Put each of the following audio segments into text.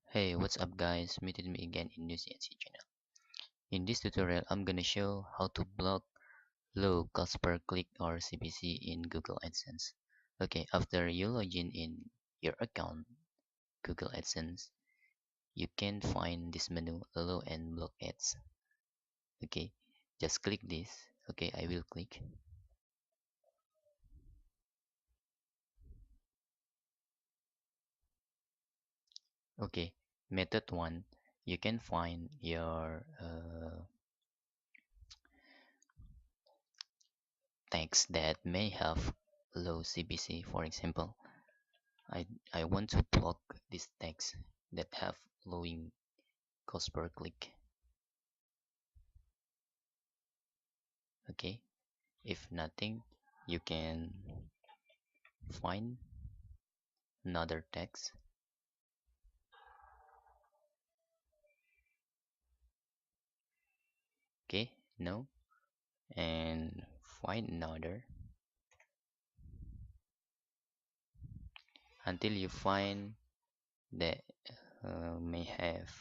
Hey, what's up guys? Meet me again in News NC channel. In this tutorial, I'm gonna show how to block low cost per click or CPC in Google Adsense. Okay, after you log in your account, Google Adsense, you can find this menu, allow and block ads. Okay, just click this. Okay, I will click. Okay, method 1, you can find your text that may have low CPC. For example, I I want to block this text that have lowing cost per click. Okay, if nothing, you can find another text. Okay, no, and find another until you find that may have.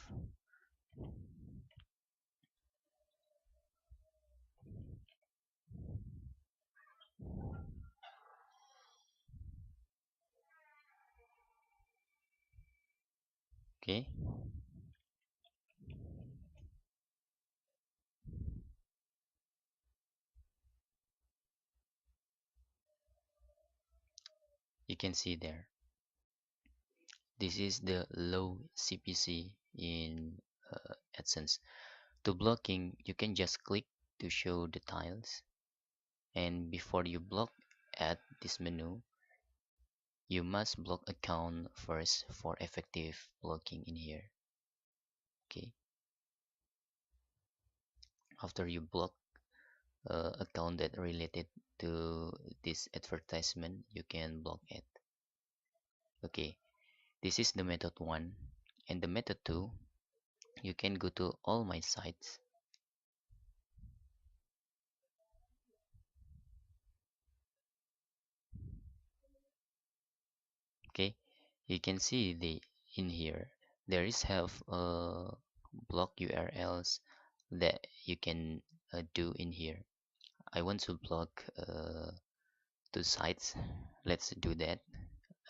Okay, you can see there. This is the low CPC in AdSense. To blocking, you can just click to show the tiles, and before you block at this menu, you must block account first for effective blocking in here. Okay, after you block account that related to this advertisement, you can block it. Okay, this is the method 1, and the method 2, you can go to all my sites. Okay, you can see the in here there is have block URLs that you can do in here. I want to block 2 sites. Let's do that.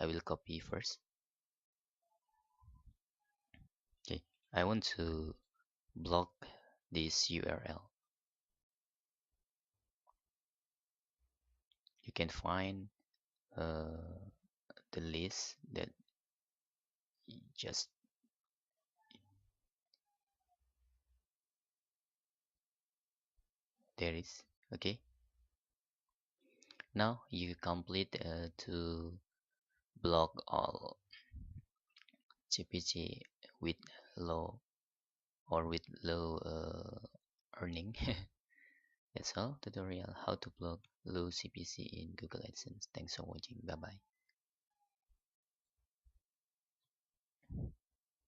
I will copy first. Okay, I want to block this URL. You can find the list that just there is. Okay, now you complete to block all CPG with low or with low earning. That's all tutorial how to block low CPC in Google AdSense. Thanks for watching. Bye bye.